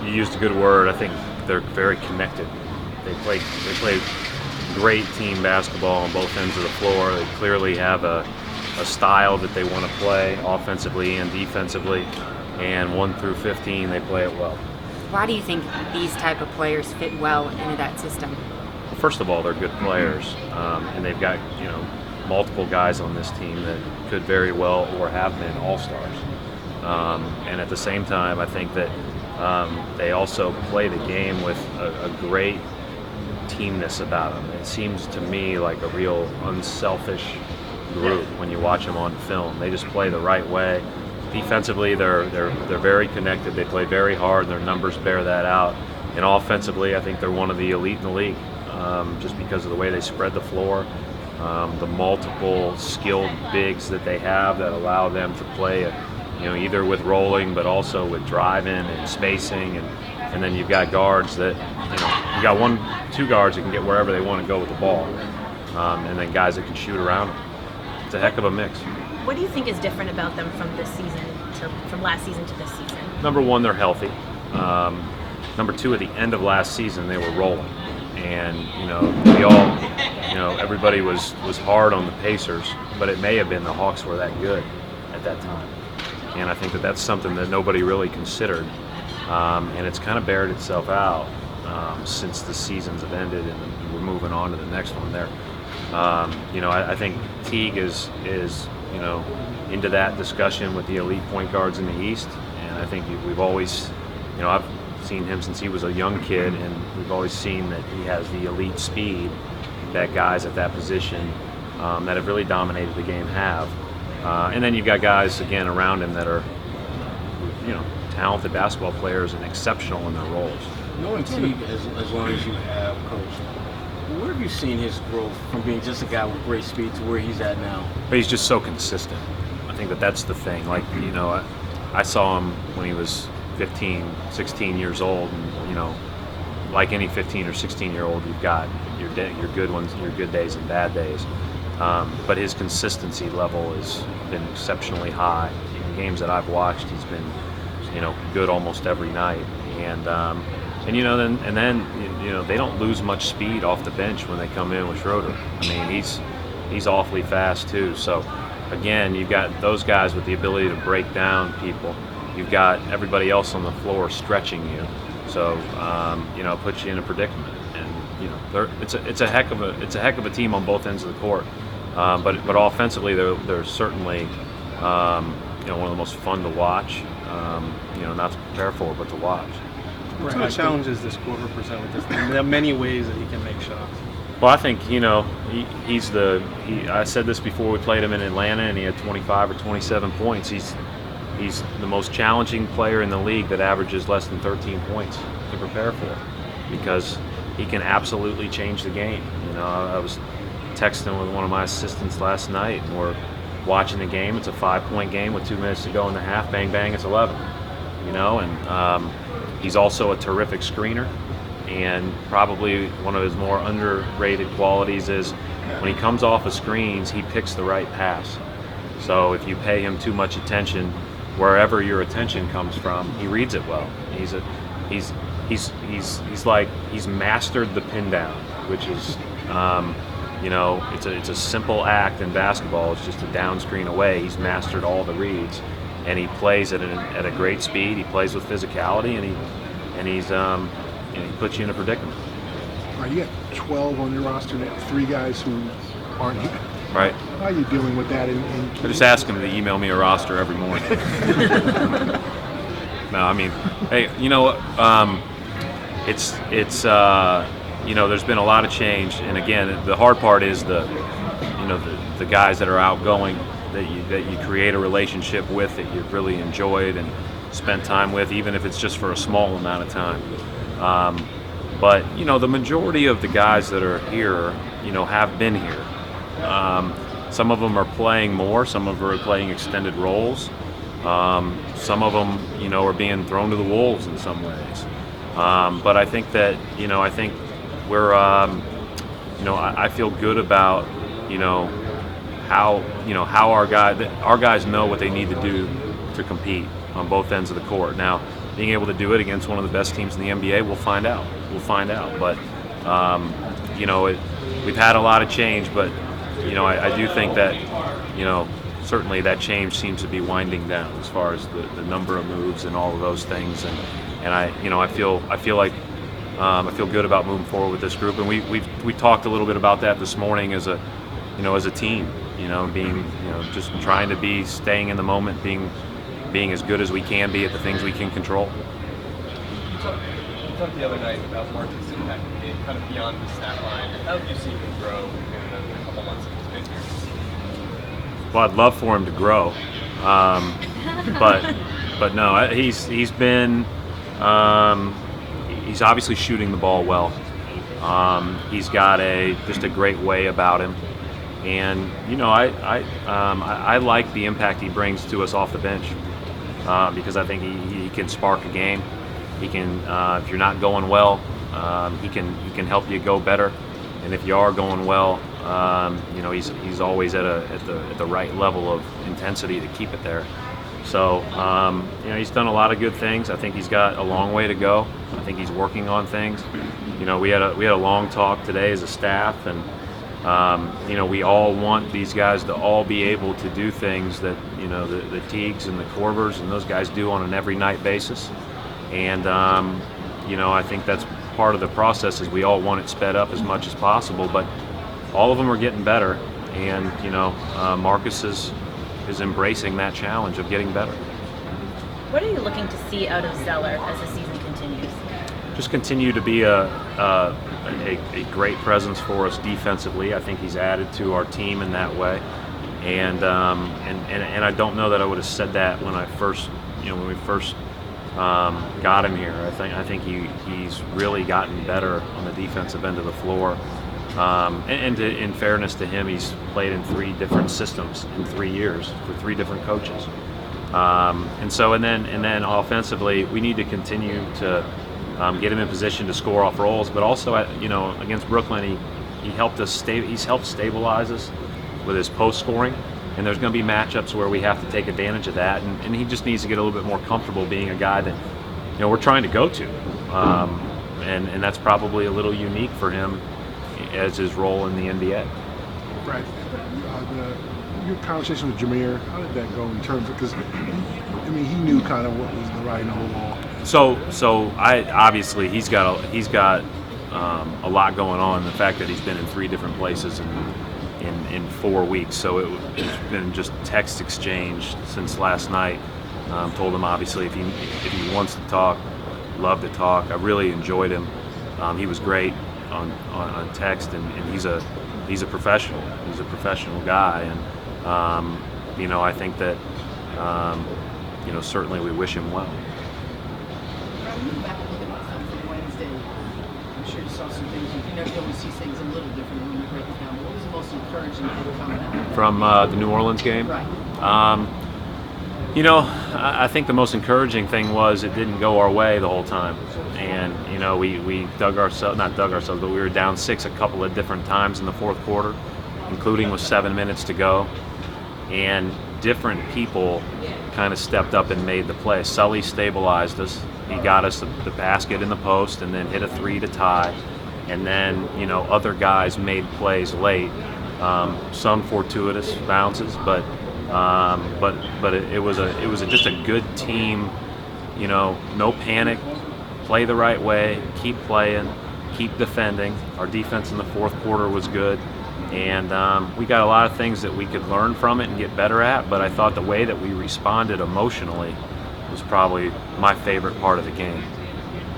You used a good word. I think they're very connected. They play great team basketball on both ends of the floor. They clearly have a style that they want to play offensively and defensively, and 1 through 15 they play it well. Why do you think these type of players fit well into that system? Well, first of all, they're good players, and they've got multiple guys on this team that could very well or have been all-stars. And at the same time, I think that they also play the game with a great teamness about them. It seems to me like a real unselfish group when you watch them on film. They just play the right way. Defensively, they're very connected. They play very hard. Their numbers bear that out. And offensively, I think they're one of the elite in the league, just because of the way they spread the floor, the multiple skilled bigs that they have that allow them to play, either with rolling but also with driving and spacing, and then you've got guards that you got 1-2 guards that can get wherever they want to go with the ball, and then guys that can shoot around them. It's a heck of a mix. What do you think is different about them from this season from last season to this season? Number one, they're healthy. Number two, at the end of last season, they were rolling, and we all, everybody was hard on the Pacers, but it may have been the Hawks were that good at that time, and I think that that's something that nobody really considered, and it's kind of bared itself out since the seasons have ended and we're moving on to the next one there. I think Teague is into that discussion with the elite point guards in the East, and I think we've always, I've seen him since he was a young kid, and we've always seen that he has the elite speed that guys at that position that have really dominated the game have. And then you've got guys, again, around him that are, talented basketball players and exceptional in their roles. Knowing Teague as long as you have, Coach, where have you seen his growth from being just a guy with great speed to where he's at now? But he's just so consistent. I think that's the thing. Like, I saw him when he was 15, 16 years old, and, like any 15 or 16-year-old, you've got your good ones, your good days and bad days. But his consistency level has been exceptionally high. In games that I've watched, he's been, good almost every night. And then they don't lose much speed off the bench when they come in with Schroeder. I mean, he's awfully fast too. So again, you've got those guys with the ability to break down people. You've got everybody else on the floor stretching you. So it puts you in a predicament. And it's a heck of a team on both ends of the court. But offensively, they're certainly one of the most fun to watch. Not to prepare for, but to watch. What kind of challenges this scorer present with this team? There are many ways that he can make shots. Well, I think I said this before we played him in Atlanta, and he had 25 or 27 points. He's the most challenging player in the league that averages less than 13 points to prepare for, because he can absolutely change the game. I was texting with one of my assistants last night, and we're watching the game. It's a 5-point game with 2 minutes to go in the half. Bang, bang, it's 11. And he's also a terrific screener, and probably one of his more underrated qualities is when he comes off of screens, he picks the right pass. So if you pay him too much attention, wherever your attention comes from, he reads it well. He's mastered the pin down, which is it's a simple act in basketball. It's just a down screen away. He's mastered all the reads, and he plays at a great speed. He plays with physicality, and he puts you in a predicament. All right, you got 12 on your roster now, 3 guys who aren't here. Right. How are you dealing with that? I just ask him to email me a roster every morning. No, I mean, hey, there's been a lot of change, and again, the hard part is the guys that are outgoing, that you create a relationship with, that you've really enjoyed and spent time with, even if it's just for a small amount of time. But the majority of the guys that are here, have been here. Some of them are playing more. Some of them are playing extended roles. Some of them, are being thrown to the wolves in some ways. But I think that, I think we're, I feel good about, how our guys know what they need to do to compete on both ends of the court. Now, being able to do it against one of the best teams in the NBA, we'll find out. We'll find out. But you know, we've had a lot of change, but you know, I do think that, you know, certainly that change seems to be winding down as far as the number of moves and all of those things, and I feel like I feel good about moving forward with this group, and we talked a little bit about that this morning as a team, you know, being, you know, just trying to be staying in the moment, being as good as we can be at the things we can control. You talked the other night about Marcus' impact in the game, kind of beyond the stat line. How have you seen him grow in the couple months that he's been here? Well, I'd love for him to grow, but no, he's been he's obviously shooting the ball well. He's got just a great way about him, and you know, I like the impact he brings to us off the bench, because I think he can spark a game. He can, if you're not going well, he can help you go better, and if you are going well, you know, he's always at the right level of intensity to keep it there. So you know, he's done a lot of good things. I think he's got a long way to go. I think he's working on things. You know, we had a long talk today as a staff, and you know, we all want these guys to all be able to do things that, you know, the Teagues and the Corbers and those guys do on an every night basis. And you know, I think that's part of the process, is we all want it sped up as much as possible, but all of them are getting better, and you know, Marcus is embracing that challenge of getting better. What are you looking to see out of Zeller as the season continues? Just continue to be a great presence for us defensively. I think he's added to our team in that way, and I don't know that I would have said that when we first got him here. I think he's really gotten better on the defensive end of the floor. In fairness to him, he's played in 3 different systems in 3 years for 3 different coaches. And then offensively, we need to continue to get him in position to score off rolls, but also you know, against Brooklyn, he helped us he's helped stabilize us with his post scoring. And there's going to be matchups where we have to take advantage of that, and he just needs to get a little bit more comfortable being a guy that, you know, we're trying to go to, and that's probably a little unique for him as his role in the NBA. Right. Your conversation with Jameer, how did that go in terms of, because I mean, he knew kind of what was the writing on the wall. So I obviously he's got a lot going on. The fact that he's been in 3 different places in 4 weeks, so it's been just text exchange since last night. Told him obviously if he wants to talk, love to talk. I really enjoyed him. He was great on text, and he's a professional. He's a professional guy, and you know, I think that you know, certainly we wish him well. When you look back and look at the film from Wednesday, I'm sure you saw some things. You always see things a little differently when you break it down. What was the most encouraging thing coming out From the New Orleans game? Right. You know, I think the most encouraging thing was it didn't go our way the whole time. And, you know, we not dug ourselves, but we were down 6 a couple of different times in the 4th quarter, including with 7 minutes to go. And different people kind of stepped up and made the play. Sully stabilized us. He got us the basket in the post and then hit a 3 to tie. And then, you know, other guys made plays late. Some fortuitous bounces, but it was just a good team. You know, no panic, play the right way, keep playing, keep defending. Our defense in the 4th quarter was good, and we got a lot of things that we could learn from it and get better at. But I thought the way that we responded emotionally was probably my favorite part of the game.